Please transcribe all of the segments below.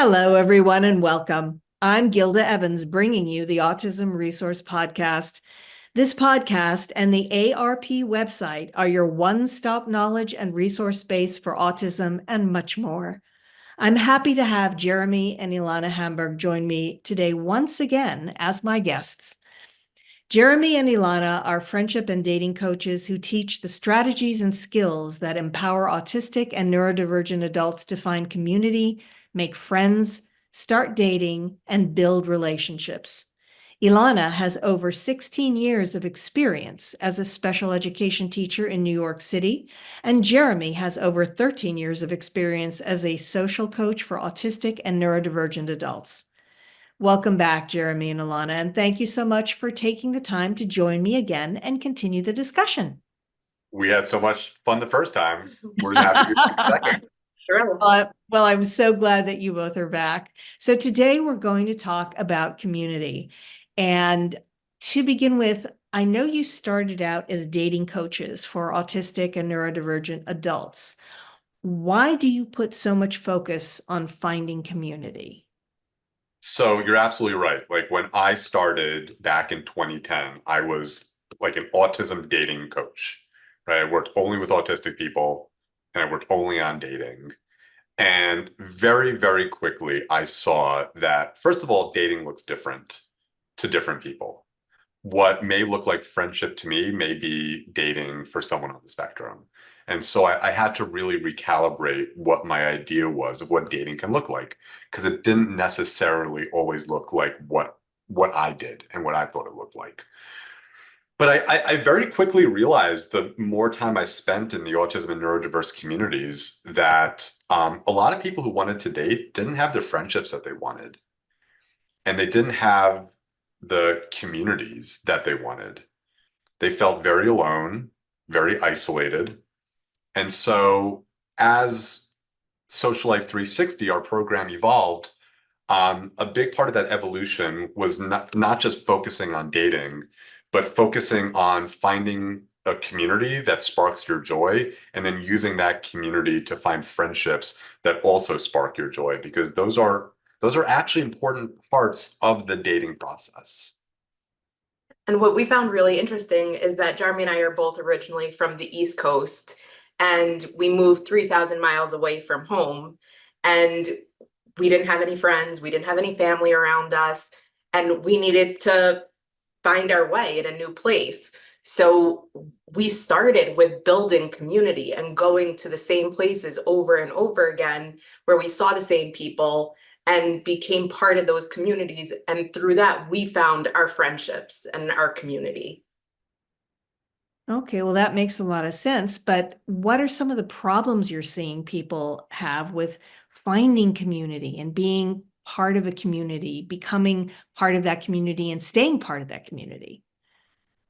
Hello, everyone, and welcome. I'm Gilda Evans, bringing you the Autism Resource Podcast. This podcast and the ARP website are your one-stop knowledge and resource base for autism and much more. I'm happy to have Jeremy and Ilana Hamburgh join me today once again as my guests. Jeremy and Ilana are friendship and dating coaches who teach the strategies and skills that empower autistic and neurodivergent adults to find community, make friends, start dating, and build relationships. Ilana has over 16 years of experience as a special education teacher in New York City, and Jeremy has over 13 years of experience as a social coach for autistic and neurodivergent adults. Welcome back, Jeremy and Ilana, and thank you so much for taking the time to join me again and continue the discussion. We had so much fun the first time. We're happy to be back the second. Sure. Well, I'm so glad that you both are back. So today we're going to talk about community. And to begin with, I know you started out as dating coaches for autistic and neurodivergent adults. Why do you put so much focus on finding community? So you're absolutely right. Like when I started back in 2010, I was like an autism dating coach, right? I worked only with autistic people and I worked only on dating. And very, very quickly, I saw that, first of all, dating looks different to different people. What may look like friendship to me may be dating for someone on the spectrum. And so I had to really recalibrate what my idea was of what dating can look like, because it didn't necessarily always look like what I did and what I thought it looked like. But I very quickly realized the more time I spent in the autism and neurodiverse communities that a lot of people who wanted to date didn't have the friendships that they wanted, and they didn't have the communities that they wanted. They felt very alone, very isolated. And so, as Social Life 360, our program evolved, a big part of that evolution was not just focusing on dating, but focusing on finding a community that sparks your joy and then using that community to find friendships that also spark your joy, because those are actually important parts of the dating process. And what we found really interesting is that Jeremy and I are both originally from the East Coast, and we moved 3,000 miles away from home. And we didn't have any friends, we didn't have any family around us, and we needed to find our way in a new place. So we started with building community and going to the same places over and over again where we saw the same people and became part of those communities. And through that, we found our friendships and our community. Okay, well, that makes a lot of sense. But what are some of the problems you're seeing people have with finding community and being part of a community, becoming part of that community and staying part of that community?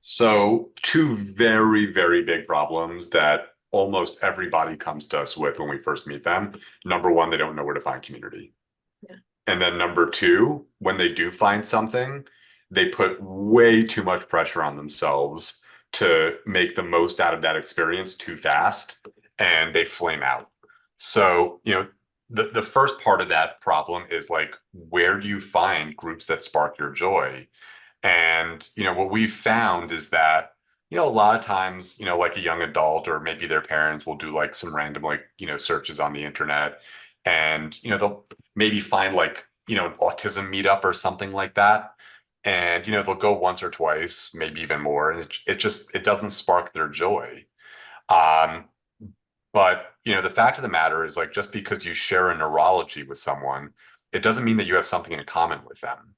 So, two very, very big problems that almost everybody comes to us with when we first meet them. Number one, they don't know where to find community. Yeah. And then number two, when they do find something, they put way too much pressure on themselves to make the most out of that experience too fast, and they flame out. So, the first part of that problem is like, where do you find groups that spark your joy? And, what we've found is that, a lot of times, like a young adult or maybe their parents will do like some random, like, searches on the internet. And, they'll maybe find like, an autism meetup or something like that. And, they'll go once or twice, maybe even more. And it doesn't spark their joy. Um, but, the fact of the matter is, like, just because you share a neurology with someone, it doesn't mean that you have something in common with them.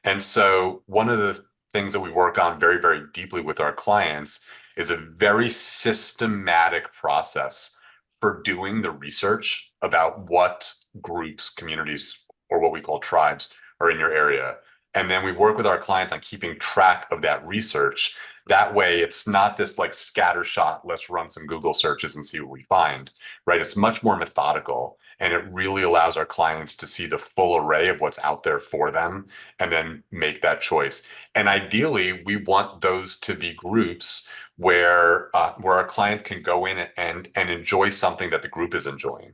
And so one of the things that we work on very, very deeply with our clients is a very systematic process for doing the research about what groups, communities, or what we call tribes are in your area. And then we work with our clients on keeping track of that research. That way, it's not this like scattershot, let's run some Google searches and see what we find, right? It's much more methodical, and it really allows our clients to see the full array of what's out there for them and then make that choice. And ideally, we want those to be groups where our clients can go in and enjoy something that the group is enjoying,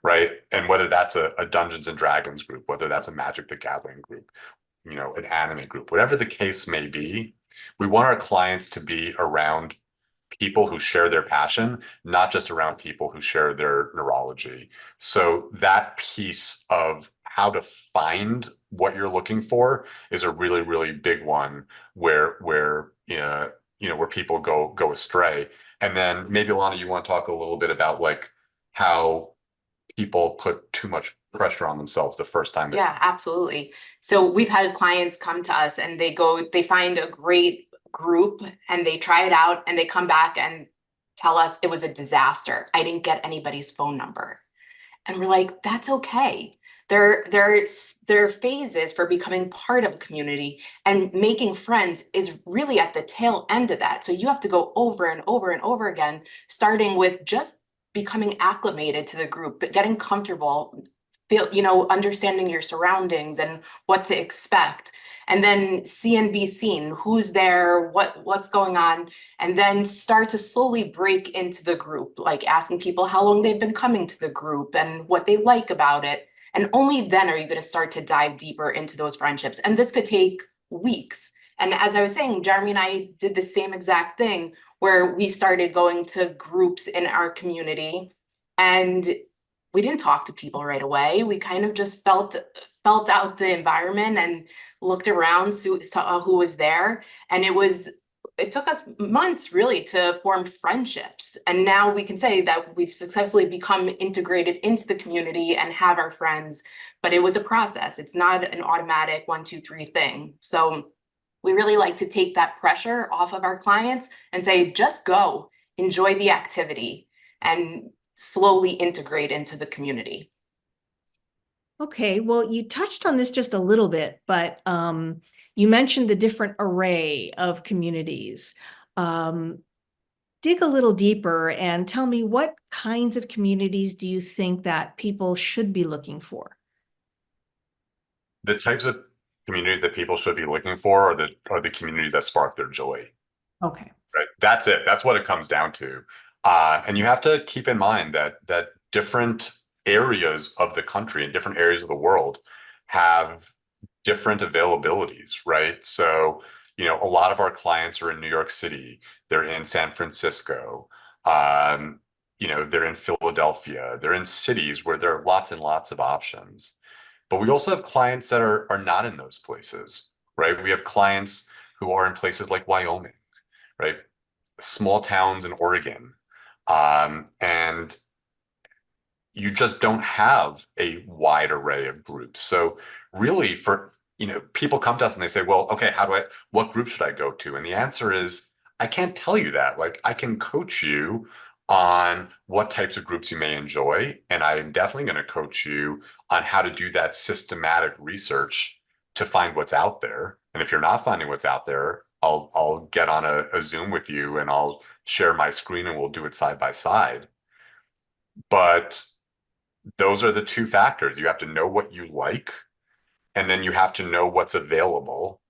right? And whether that's a Dungeons and Dragons group, whether that's a Magic the Gathering group, an anime group, whatever the case may be, we want our clients to be around people who share their passion, not just around people who share their neurology. So that piece of how to find what you're looking for is a really, really big one where people go astray. And then maybe Lana, you want to talk a little bit about like how people put too much pressure on themselves the first time. Yeah, absolutely. So we've had clients come to us and they find a great group and they try it out and they come back and tell us it was a disaster. I didn't get anybody's phone number. And we're like, that's okay. There are phases for becoming part of a community, and making friends is really at the tail end of that. So you have to go over and over and over again, starting with just becoming acclimated to the group, but getting comfortable, understanding your surroundings and what to expect. And then see and be seen, who's there, what's going on, and then start to slowly break into the group, like asking people how long they've been coming to the group and what they like about it. And only then are you going to start to dive deeper into those friendships. And this could take weeks. And as I was saying, Jeremy and I did the same exact thing where we started going to groups in our community, and we didn't talk to people right away. We kind of just felt out the environment and looked around, saw who was there. And it took us months really to form friendships. And now we can say that we've successfully become integrated into the community and have our friends, but it was a process. It's not an automatic 1, 2, 3 thing. So we really like to take that pressure off of our clients and say, just go, enjoy the activity, and slowly integrate into the community. Okay, well, you touched on this just a little bit, but you mentioned the different array of communities. Dig a little deeper and tell me, what kinds of communities do you think that people should be looking for? The types of communities that people should be looking for are the communities that spark their joy. Okay. Right. That's it. That's what it comes down to. And you have to keep in mind that different areas of the country and different areas of the world have different availabilities, right? So, a lot of our clients are in New York City, they're in San Francisco, they're in Philadelphia, they're in cities where there are lots and lots of options. But we also have clients that are not in those places, right? We have clients who are in places like Wyoming, right? Small towns in Oregon. And you just don't have a wide array of groups. So really people come to us and they say, well, okay, what group should I go to? And the answer is, I can't tell you that. Like, I can coach you on what types of groups you may enjoy. And I'm definitely going to coach you on how to do that systematic research to find what's out there. And if you're not finding what's out there, I'll get on a Zoom with you and I'll share my screen and we'll do it side by side. But those are the two factors. You have to know what you like, and then you have to know what's available.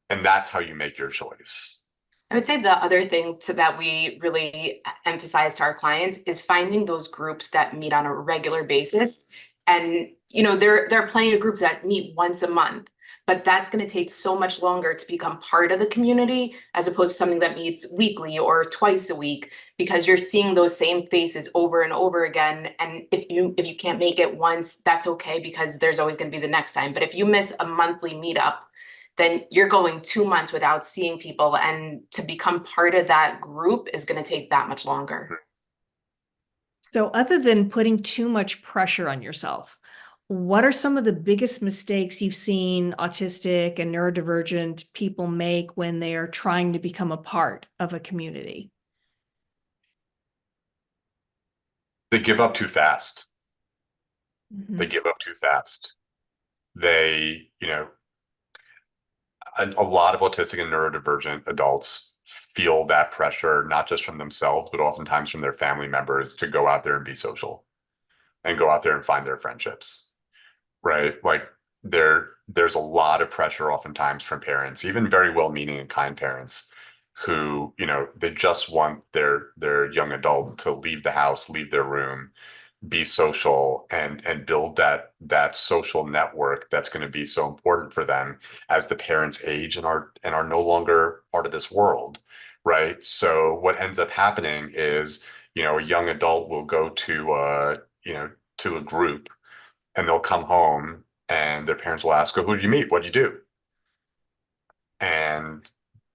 And that's how you make your choice. I would say the other thing that we really emphasize to our clients is finding those groups that meet on a regular basis. And there are plenty of groups that meet once a month, but that's going to take so much longer to become part of the community as opposed to something that meets weekly or twice a week, because you're seeing those same faces over and over again. And if you can't make it once, that's okay, because there's always going to be the next time. But if you miss a monthly meetup, then you're going 2 months without seeing people. And to become part of that group is going to take that much longer. So other than putting too much pressure on yourself, what are some of the biggest mistakes you've seen autistic and neurodivergent people make when they are trying to become a part of a community? They give up too fast. Mm-hmm. They give up too fast. They, a lot of autistic and neurodivergent adults feel that pressure, not just from themselves, but oftentimes from their family members, to go out there and be social and go out there and find their friendships, right? Like there's a lot of pressure oftentimes from parents, even very well-meaning and kind parents, who, they just want their young adult to leave the house, leave their room, be social and build that social network that's going to be so important for them as the parents age and are no longer part of this world, right? So what ends up happening is, a young adult will go to a group, and they'll come home and their parents will ask, "Oh, who did you meet? What did you do?" And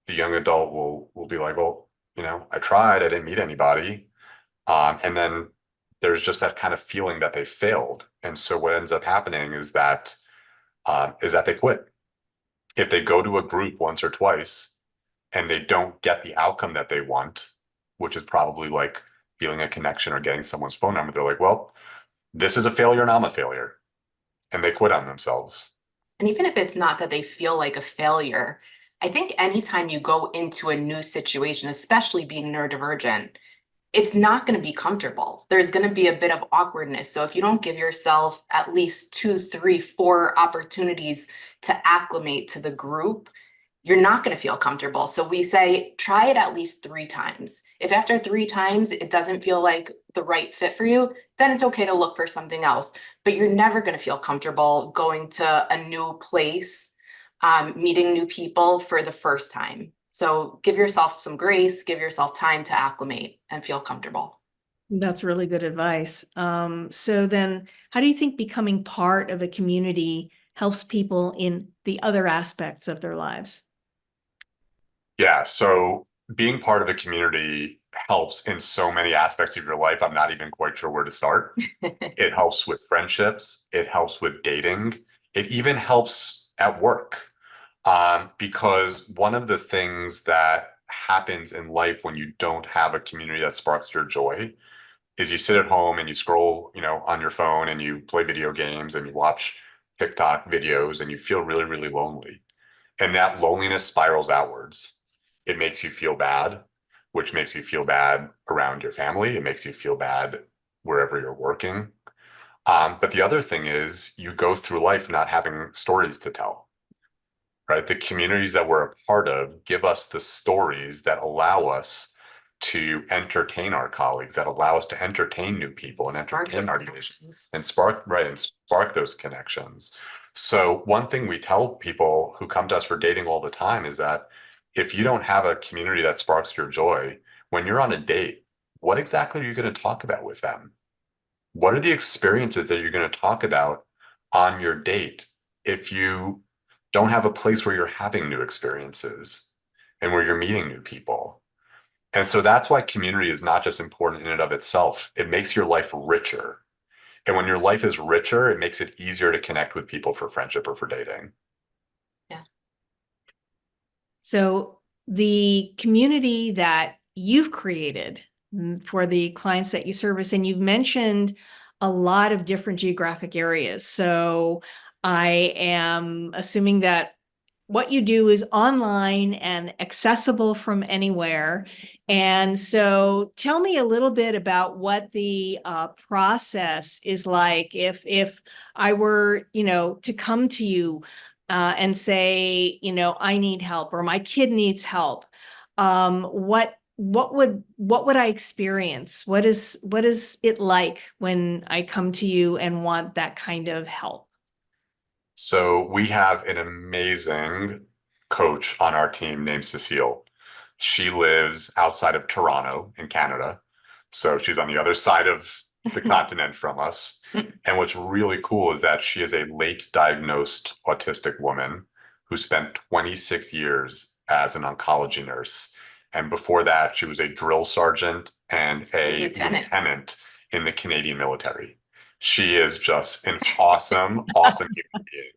the young adult will be like, "Well, I tried. I didn't meet anybody." And then there's just that kind of feeling that they failed. And so what ends up happening is that they quit. If they go to a group once or twice and they don't get the outcome that they want, which is probably like feeling a connection or getting someone's phone number, they're like, "Well, this is a failure and I'm a failure." And they quit on themselves. And even if it's not that they feel like a failure, I think anytime you go into a new situation, especially being neurodivergent, it's not going to be comfortable. There's going to be a bit of awkwardness. So if you don't give yourself at least 2, 3, 4 opportunities to acclimate to the group, you're not going to feel comfortable. So we say, try it at least 3 times. If after 3 times it doesn't feel like the right fit for you, then it's okay to look for something else. But you're never going to feel comfortable going to a new place, meeting new people for the first time. So give yourself some grace, give yourself time to acclimate and feel comfortable. That's really good advice. So then how do you think becoming part of a community helps people in the other aspects of their lives? Yeah. So being part of a community helps in so many aspects of your life. I'm not even quite sure where to start. It helps with friendships. It helps with dating. It even helps at work. Because one of the things that happens in life when you don't have a community that sparks your joy is you sit at home and you scroll, on your phone and you play video games and you watch TikTok videos and you feel really, really lonely. And that loneliness spirals outwards. It makes you feel bad, which makes you feel bad around your family. It makes you feel bad wherever you're working. But the other thing is you go through life not having stories to tell, right? The communities that we're a part of give us the stories that allow us to entertain our colleagues, that allow us to entertain new people and Spark entertain those our connections. and spark those connections. So one thing we tell people who come to us for dating all the time is that if you don't have a community that sparks your joy, when you're on a date, what exactly are you going to talk about with them? What are the experiences that you're going to talk about on your date if you don't have a place where you're having new experiences and where you're meeting new people? And so that's why community is not just important in and of itself. It makes your life richer. And when your life is richer, it makes it easier to connect with people for friendship or for dating. Yeah. So the community that you've created for the clients that you service, and you've mentioned a lot of different geographic areas. So I am assuming that what you do is online and accessible from anywhere. And so tell me a little bit about what the process is like if I were, to come to you and say, I need help or my kid needs help. What would I experience? What is it like when I come to you and want that kind of help? So we have an amazing coach on our team named Cecile. She lives outside of Toronto in Canada. So she's on the other side of the continent from us. And what's really cool is that she is a late diagnosed autistic woman who spent 26 years as an oncology nurse. And before that, she was a drill sergeant and a lieutenant in the Canadian military. She is just an awesome, awesome human being.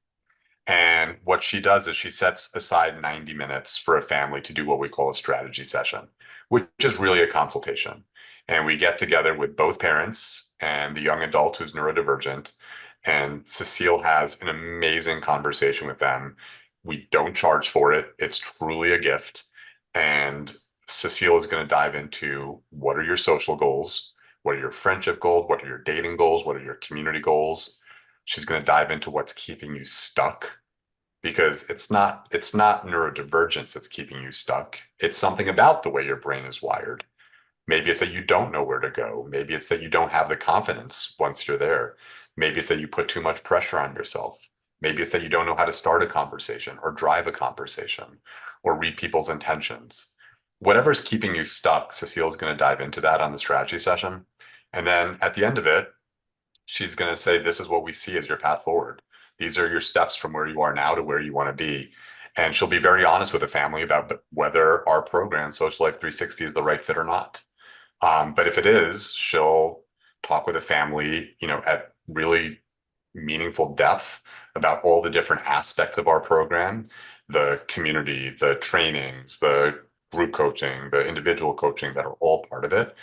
And what she does is she sets aside 90 minutes for a family to do what we call a strategy session, which is really a consultation. And we get together with both parents and the young adult who's neurodivergent. And Cecile has an amazing conversation with them. We don't charge for it, it's truly a gift. And Cecile is going to dive into what are your social goals? What are your friendship goals? What are your dating goals? What are your community goals? She's going to dive into what's keeping you stuck because it's not neurodivergence that's keeping you stuck. It's something about the way your brain is wired. Maybe it's that you don't know where to go. Maybe it's that you don't have the confidence once you're there. Maybe it's that you put too much pressure on yourself. Maybe it's that you don't know how to start a conversation or drive a conversation or read people's intentions. Whatever's keeping you stuck, Cecile's going to dive into that on the strategy session. And then at the end of it, she's going to say, this is what we see as your path forward. These are your steps from where you are now to where you want to be. And she'll be very honest with the family about whether our program, Social Life 360, is the right fit or not. But if it is, she'll talk with the family, at really meaningful depth about all the different aspects of our program, the community, the trainings, the group coaching, the individual coaching that are all part of it.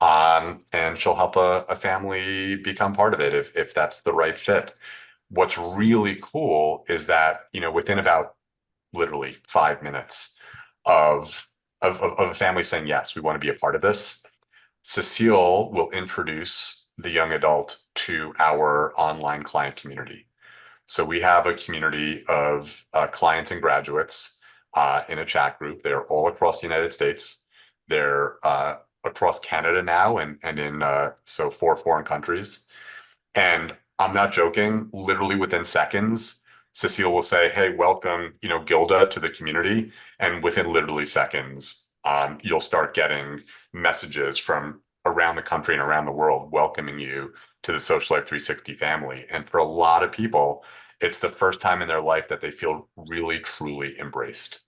And she'll help a family become part of it if that's the right fit. What's really cool is that, within about literally 5 minutes of a family saying, yes, we want to be a part of this, Cecile will introduce the young adult to our online client community. So we have a community of clients and graduates in a chat group. They're all across the United States. They're across Canada now and in so 4 foreign countries. And I'm not joking, literally within seconds, Cecile will say, hey, welcome, Gilda to the community. And within literally seconds, you'll start getting messages from around the country and around the world welcoming you to the Social Life 360 family. And for a lot of people, it's the first time in their life that they feel really, truly embraced.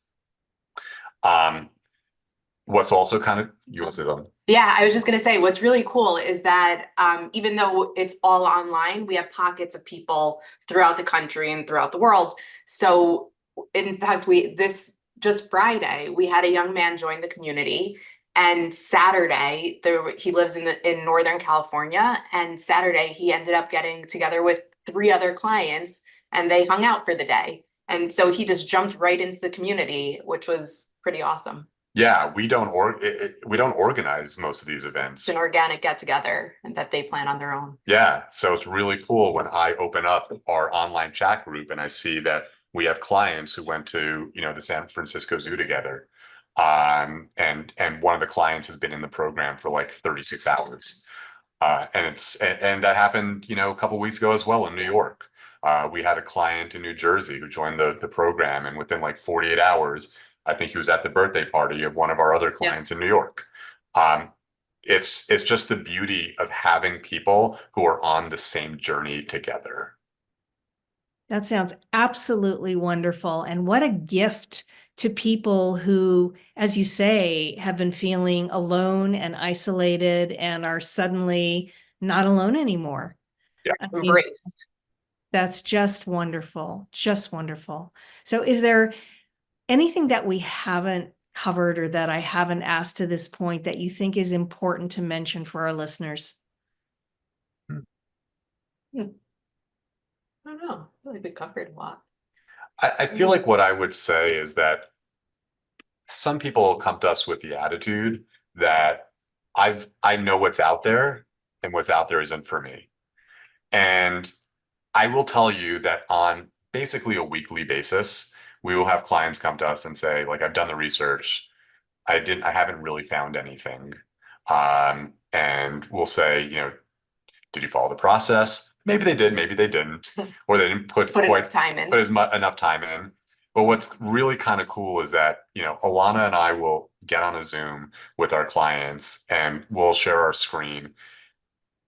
What's also kind of, you want to say something? Yeah, I was just going to say, what's really cool is that even though it's all online, we have pockets of people throughout the country and throughout the world. So in fact, this just Friday, we had a young man join the community, and Saturday, he lives in Northern California, and Saturday he ended up getting together with 3 other clients, and they hung out for the day. And so he just jumped right into the community, which was pretty awesome. Yeah, we don't organize most of these events. It's an organic get together and that they plan on their own. Yeah, so it's really cool when I open up our online chat group and I see that we have clients who went to, the San Francisco Zoo together. And one of the clients has been in the program for like 36 hours. And that happened, a couple of weeks ago as well in New York. We had a client in New Jersey who joined the program, and within like 48 hours, I think he was at the birthday party of one of our other clients in New York. It's just the beauty of having people who are on the same journey together. That sounds absolutely wonderful. And what a gift to people who, as you say, have been feeling alone and isolated and are suddenly not alone anymore. Yeah. I mean, Embraced. that's just wonderful. Just wonderful. So is there anything that we haven't covered or that I haven't asked to this point that you think is important to mention for our listeners? I don't know. I feel like we covered a lot. I feel like what I would say is that some people come to us with the attitude that I know what's out there, and what's out there isn't for me. And I will tell you that on basically a weekly basis, we will have clients come to us and say, like, I've done the research. I haven't really found anything. And we'll say, did you follow the process? Maybe they did, maybe they didn't, or they didn't put enough time in. enough time in. But what's really kind of cool is that, Ilana and I will get on a Zoom with our clients and we'll share our screen.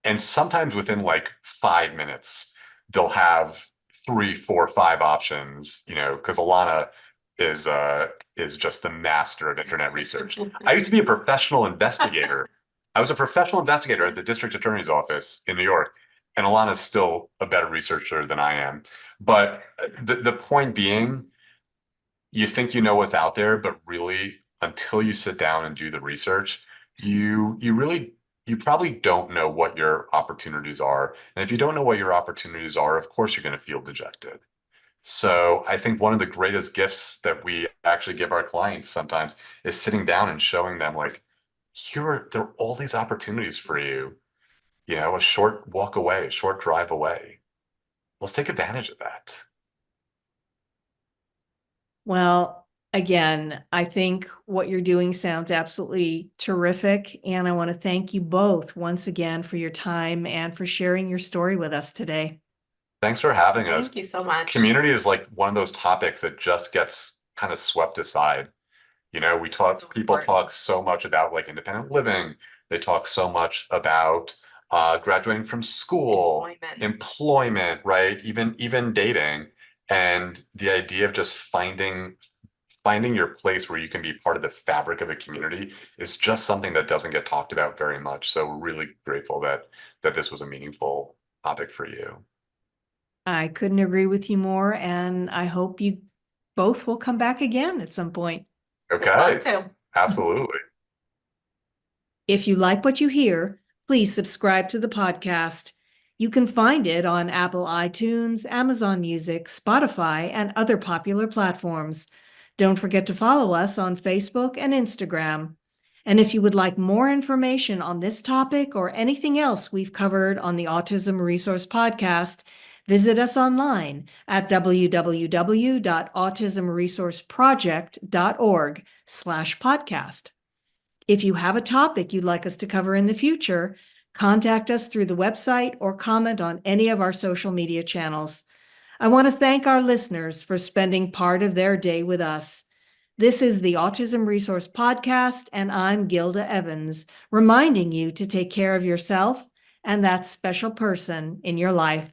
And sometimes within like 5 minutes, they'll have 3, 4, 5 options, because Ilana is just the master of internet research. I used to be a professional investigator. I was a professional investigator at the district attorney's office in New York, and Ilana's still a better researcher than I am. But the point being, you think you know what's out there, but really, until you sit down and do the research, you probably don't know what your opportunities are. And if you don't know what your opportunities are, of course you're going to feel dejected. So I think one of the greatest gifts that we actually give our clients sometimes is sitting down and showing them, like, there are all these opportunities for you, a short walk away, a short drive away. Let's take advantage of that. Well, Again, I think what you're doing sounds absolutely terrific. And I want to thank you both once again for your time and for sharing your story with us today. Thanks for having us. Thank you so much. Community is like one of those topics that just gets kind of swept aside. You know, people talk so much about like independent living. They talk so much about graduating from school, employment, right? Even dating. And the idea of just finding your place where you can be part of the fabric of a community is just something that doesn't get talked about very much. So we're really grateful that this was a meaningful topic for you. I couldn't agree with you more, and I hope you both will come back again at some point. Okay. Would love to. Absolutely. If you like what you hear, please subscribe to the podcast. You can find it on Apple iTunes, Amazon Music, Spotify, and other popular platforms. Don't forget to follow us on Facebook and Instagram. And if you would like more information on this topic or anything else we've covered on the Autism Resource Podcast, visit us online at www.autismresourceproject.org/podcast. If you have a topic you'd like us to cover in the future, contact us through the website or comment on any of our social media channels. I want to thank our listeners for spending part of their day with us. This is the Autism Resource Podcast, and I'm Gilda Evans, reminding you to take care of yourself and that special person in your life.